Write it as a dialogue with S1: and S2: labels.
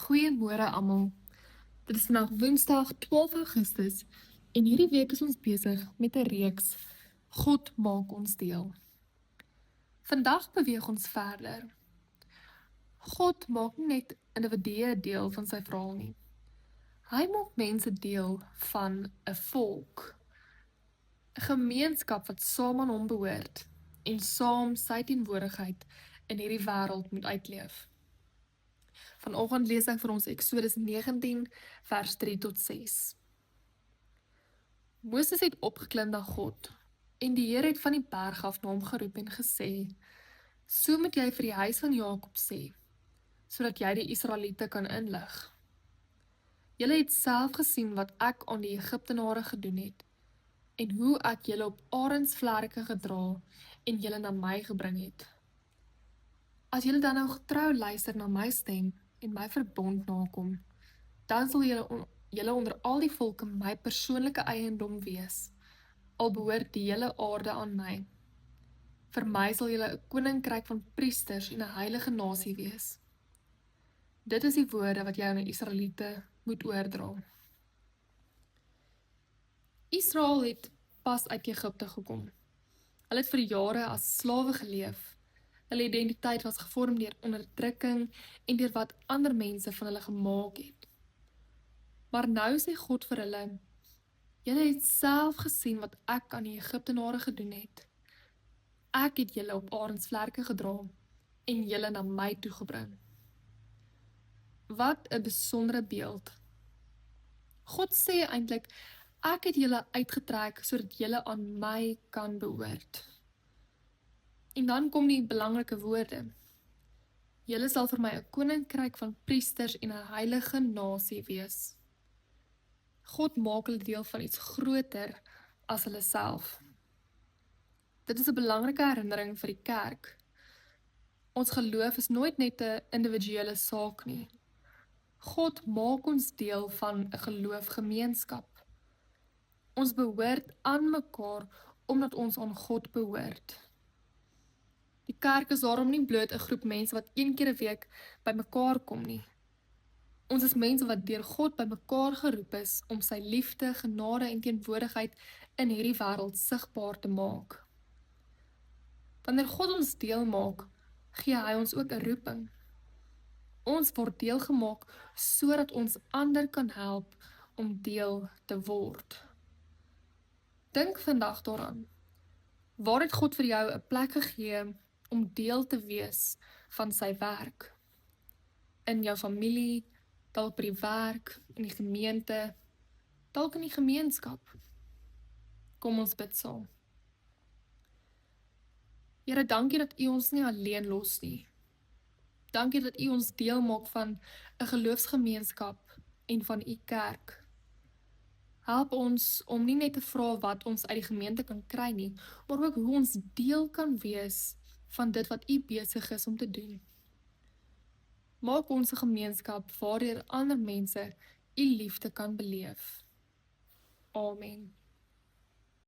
S1: Goeiemôre almal. Dit is vandag Woensdag 12 Augustus en hierdie week is ons besig met 'n reeks God maak ons deel. Vandag beweeg ons verder. God maak nie net individue deel van sy verhaal nie. Hy maak mense deel van 'n volk, 'n gemeenskap wat saam aan hom behoort en saam sy teenwoordigheid in hierdie wêreld moet uitleef. Vanoggend lees ek vir ons Eksodus 19 vers 3 tot 6. Moses het opgeklim na God en die Here het van die berg af na hom geroep en gesê: "So moet jy vir die huis van Jakob sê, sodat jy die Israeliete kan inlig. Julle het self gesien wat ek aan die Egiptenare gedoen het en hoe ek julle op arensvlerke gedra en julle na my gebring het. As julle dan nou getrou luister na my stem en my verbond nakom, dan sal julle onder al die volke my persoonlike eiendom wees, al behoort die hele aarde aan my. Vir my sal julle 'n koninkryk van priesters en 'n heilige nasie wees." Dit is die woorde wat jy aan die Israeliete moet oordra. Israel het pas uit Egipte gekom. Hulle het vir jare as slawe geleef. Hulle identiteit was gevorm deur onderdrukking en deur wat ander mense van hulle gemaak het. Maar nou sê God vir hulle: "Julle het self gesien wat ek aan die Egiptenare gedoen het. Ek het julle op arensvlerke gedra en julle na my toegebring." Wat 'n besondere beeld. God sê eintlik: "Ek het julle uitgetrek sodat julle aan my kan behoort." En dan kom die belangrike woorde: "Julle sal vir my 'n koninkryk van priesters en 'n heilige nasie wees." God maak hulle deel van iets groter as hulle self. Dit is 'n belangrike herinnering vir die kerk. Ons geloof is nooit net 'n individuele saak nie. God maak ons deel van 'n geloofgemeenskap. Ons behoort aan mekaar omdat ons aan God behoort. Die kerk is daarom nie bloot 'n groep mense wat een keer 'n week bymekaar kom nie. Ons is mense wat deur God bymekaar geroep is om sy liefde, genade en teenwoordigheid in hierdie wêreld sigbaar te maak. Wanneer God ons deel maak, gee hy ons ook 'n roeping. Ons word deel gemaak sodat ons ander kan help om deel te word. Dink vandag daaraan. Waar het God vir jou 'n plek gegee om deel te wees van sy werk? In jou familie, dalk by die werk, in die gemeente, dalk in die gemeenskap. Kom ons bid saam. Here, dankie dat U ons nie alleen los nie. Dankie dat U ons deel maak van 'n geloofsgemeenskap en van U kerk. Help ons om nie net te vra wat ons uit die gemeente kan kry nie, maar ook hoe ons deel kan wees van dit wat U besig is om te doen. Maak ons 'n gemeenskap waardeur ander mense U liefde kan beleef. Amen.